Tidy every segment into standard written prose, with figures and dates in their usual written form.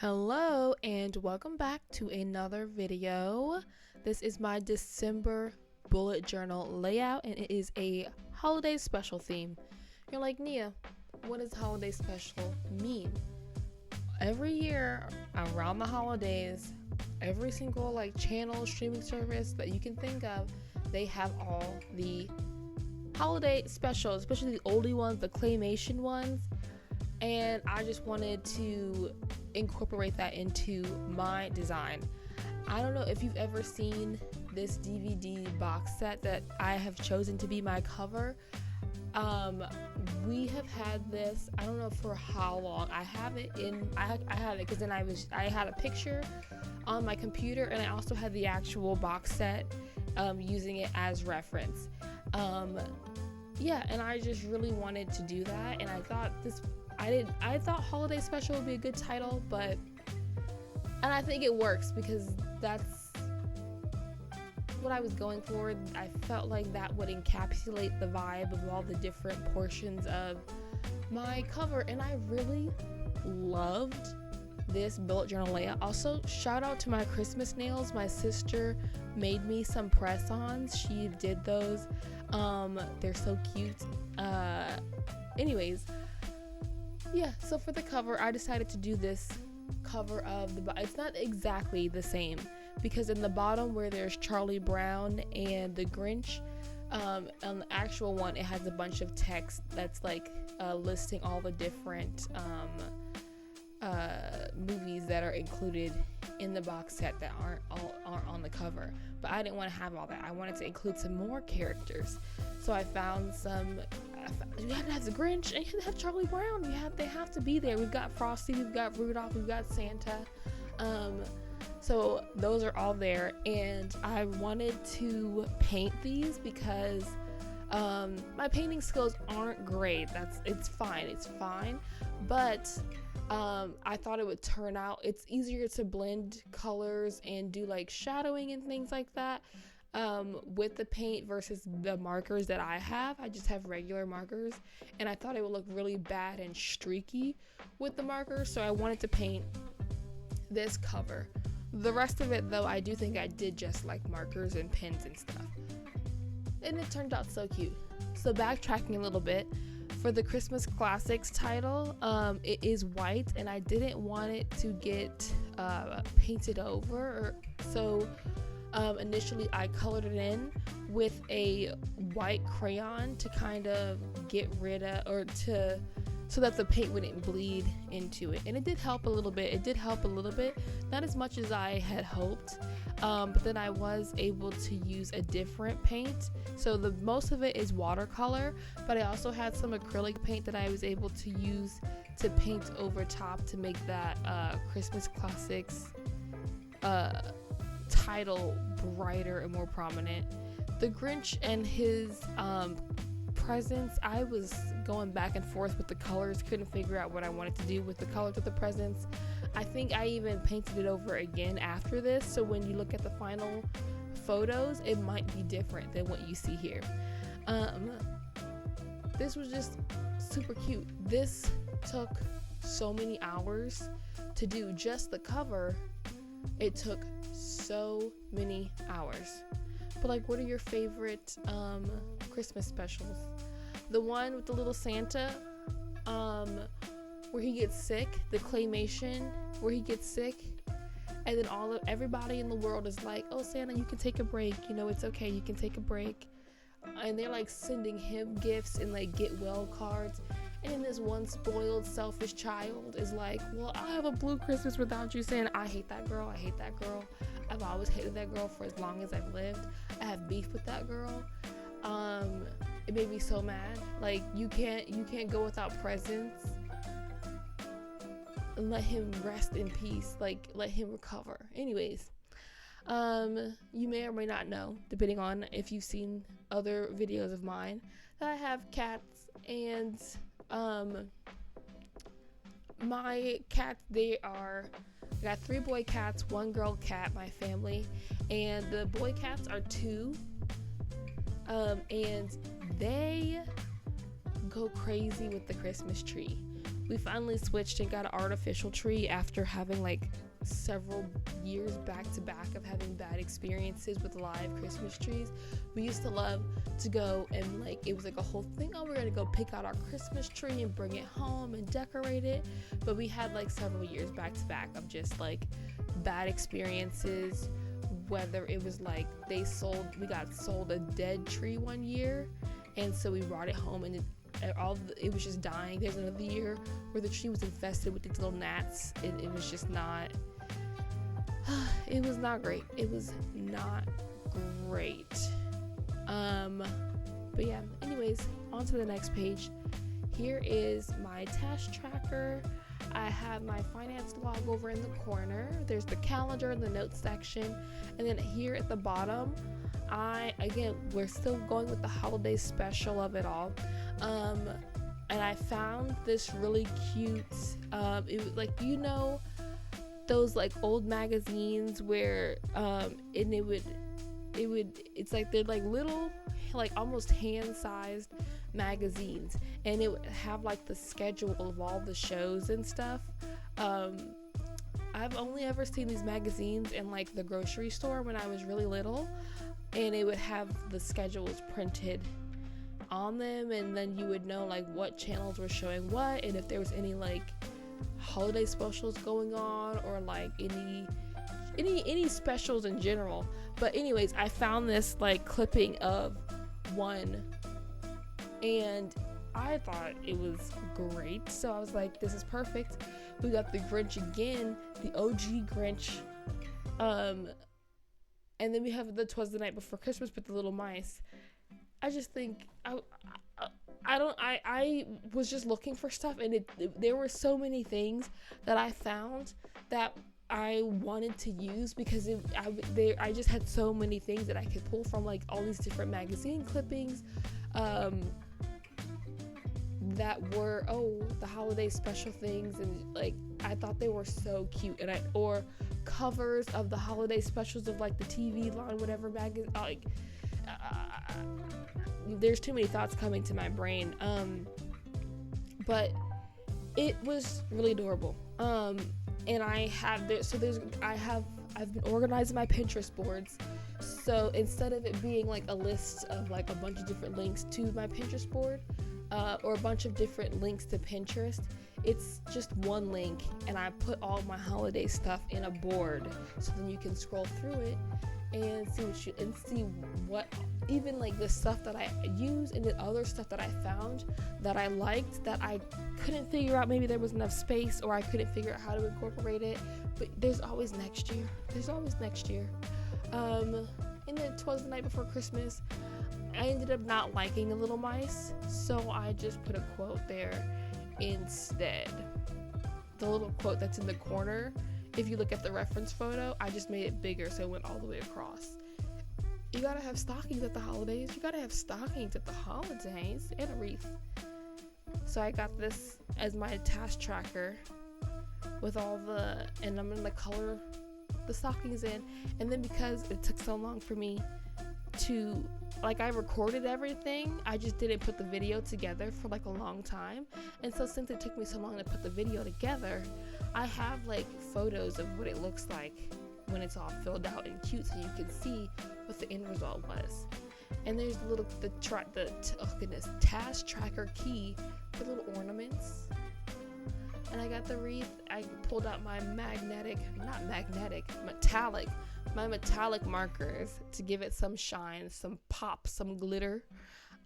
Hello and welcome back to another video. This is my December bullet journal layout and it is a holiday special theme. You're like, Nia, what does holiday special mean? Every year around the holidays, every single channel streaming service that you can think of, they have all the holiday specials, especially the oldie ones, the claymation ones. And I just wanted to incorporate that into my design. I don't know if you've ever seen this DVD box set that I have chosen to be my cover. We have had this, I don't know for how long. I have it because then I had a picture on my computer and I also had the actual box set using it as reference. And I just really wanted to do that, and I thought holiday special would be a good title, and I think it works because that's what I was going for. I felt like that would encapsulate the vibe of all the different portions of my cover, and I really loved this bullet journal layout. Also, shout out to my Christmas nails. My sister made me some press-ons. She did those. They're so cute. Anyways, so for the cover, I decided to do this cover of it's not exactly the same, because in the bottom where there's Charlie Brown and the Grinch, on the actual one it has a bunch of text that's listing all the different movies that are included in the box set that aren't on the cover. But I didn't want to have all that. I wanted to include some more characters, so I found some. You have to have the Grinch and you have to have Charlie Brown. They have to be there. We've got Frosty, we've got Rudolph, we've got Santa. So those are all there, and I wanted to paint these because my painting skills aren't great. It's fine, but I thought it would turn out. It's easier to blend colors and do shadowing and things like that with the paint versus the markers that I have. I just have regular markers, and I thought it would look really bad and streaky with the markers, so I wanted to paint this cover. The rest of it, though, I do think I did just like markers and pens and stuff, and it turned out so cute. So backtracking a little bit, for the Christmas Classics title, it is white, and I didn't want it to get painted over, so initially I colored it in with a white crayon to kind of get rid of, so that the paint wouldn't bleed into it, and it did help a little bit. Not as much as I had hoped, but then I was able to use a different paint. So the most of it is watercolor, but I also had some acrylic paint that I was able to use to paint over top to make that Christmas Classics title brighter and more prominent. The Grinch and his presents, I was going back and forth with the colors, couldn't figure out what I wanted to do with the colors of the presents. I think I even painted it over again after this, so when you look at the final photos, it might be different than what you see here. This was just super cute. This took so many hours to do. Just the cover, it took so many hours. But what are your favorite Christmas specials? The one with the little Santa, where he gets sick, the claymation where he gets sick, and then everybody in the world is like, oh, Santa, you can take a break, it's okay, you can take a break, and they're sending him gifts and get well cards, and then this one spoiled selfish child is like, well, I'll have a blue Christmas without you, Santa. I hate that girl. I've always hated that girl for as long as I've lived. I have beef with that girl. It made me so mad. You can't go without presents and let him rest in peace. Let him recover. Anyways, you may or may not know, depending on if you've seen other videos of mine, that I have cats, and my cats, I got 3 boy cats, 1 girl cat, my family, and the boy cats are 2, and they go crazy with the Christmas tree. we finally switched and got an artificial tree after having like several years back to back of having bad experiences with live Christmas trees. We used to love to go and like, it was like a whole thing, oh, we're gonna go pick out our Christmas tree and bring it home and decorate it. But we had like several years back to back of just like bad experiences, whether it was like we got sold a dead tree one year, and so we brought it home and it was just dying. There's another year where the tree was infested with these little gnats. It was just not it was not great. It was not great. But yeah, anyways, on to the next page. Here is my task tracker. I have my finance log over in the corner. There's the calendar in the notes section, and then here at the bottom, we're still going with the holiday special of it all. And I found this really cute, it was like, you know, those like old magazines where, it's like, they're like little, like almost hand-sized magazines, and it would have like the schedule of all the shows and stuff. I've only ever seen these magazines in like the grocery store when I was really little, and it would have the schedules printed on them, and then you would know like what channels were showing what, and if there was any like holiday specials going on, or like any specials in general. But anyways, I found this like clipping of one, and I thought it was great, so I was like, this is perfect. We got the Grinch again, the OG Grinch, and then we have the 'Twas the Night Before Christmas with the little mice. I just think I was just looking for stuff, and there were so many things that I found that I wanted to use, because I just had so many things that I could pull from, like all these different magazine clippings that were the holiday special things, and like I thought they were so cute, or covers of the holiday specials of like the TV line, whatever magazine, like there's too many thoughts coming to my brain, but it was really adorable. And I've been organizing my Pinterest boards, so instead of it being like a list of like a bunch of different links to my Pinterest board, or a bunch of different links to Pinterest, it's just one link, and I put all my holiday stuff in a board, so then you can scroll through it and see what even like the stuff that I use, and the other stuff that I found that I liked that I couldn't figure out, maybe there was enough space, or I couldn't figure out how to incorporate it. But there's always next year. And then 'Twas the Night Before Christmas, I ended up not liking the little mice, so I just put a quote there instead. The little quote that's in the corner, if you look at the reference photo, I just made it bigger so it went all the way across. You gotta have stockings at the holidays. And a wreath. So I got this as my task tracker with and I'm gonna color the stockings in. And then because it took so long for me to, like, I recorded everything, I just didn't put the video together for like a long time. And so since it took me so long to put the video together, I have like photos of what it looks like when it's all filled out and cute, so you can see what the end result was. And there's the task tracker key for little ornaments. And I got the wreath. I pulled out my metallic markers to give it some shine, some pop, some glitter.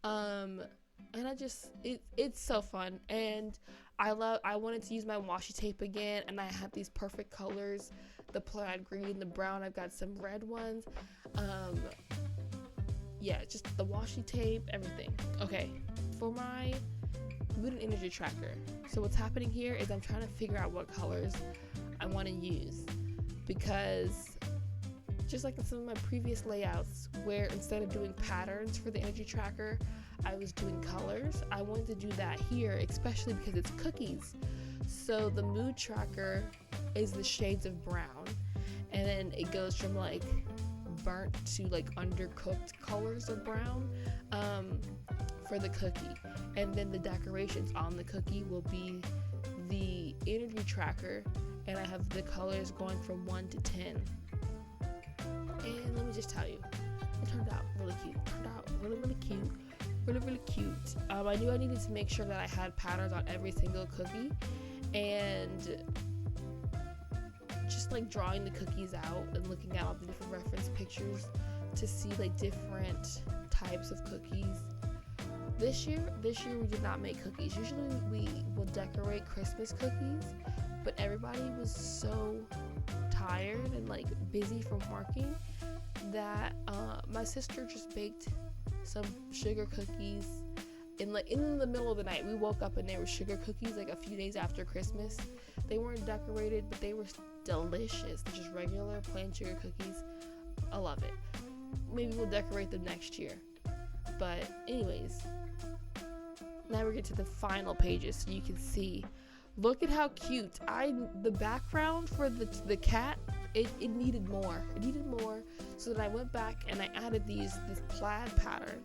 And it's so fun. And I wanted to use my washi tape again, and I have these perfect colors, the plaid green, the brown, I've got some red ones. Just the washi tape, everything. Okay, for my mood and energy tracker. So what's happening here is I'm trying to figure out what colors I want to use, because just like in some of my previous layouts, where instead of doing patterns for the energy tracker, I was doing colors, I wanted to do that here, especially because it's cookies. So the mood tracker is the shades of brown, and then it goes from like burnt to like undercooked colors of brown for the cookie, and then the decorations on the cookie will be the energy tracker, and I have the colors going from 1 to 10. And let me just tell you, it turned out really cute. It turned out really cute. Really cute. I knew I needed to make sure that I had patterns on every single cookie, and just like drawing the cookies out and looking at all the different reference pictures to see like different types of cookies. This year we did not make cookies. Usually we will decorate Christmas cookies, but everybody was so tired and like busy from working that my sister just baked some sugar cookies in the middle of the night. We woke up and there were sugar cookies like a few days after Christmas. They weren't decorated, but they were delicious. They're just regular plain sugar cookies. I love it. Maybe we'll decorate them next year. But anyways, now we get to the final pages so you can see. Look at how cute. The background for the cat, it needed more. It needed more, so then I went back and I added this plaid pattern.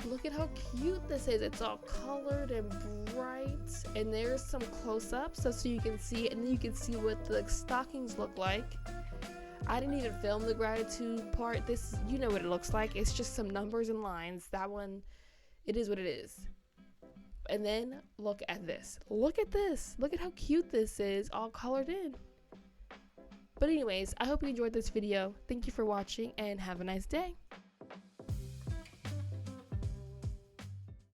Look at how cute this is. It's all colored and bright, and there's some close-ups so you can see it, and then you can see what the stockings look like. I didn't even film the gratitude part. This, you know what it looks like. It's just some numbers and lines. That one, it is what it is. And then look at this. Look at this. Look at how cute this is, all colored in. But anyways, I hope you enjoyed this video. Thank you for watching and have a nice day.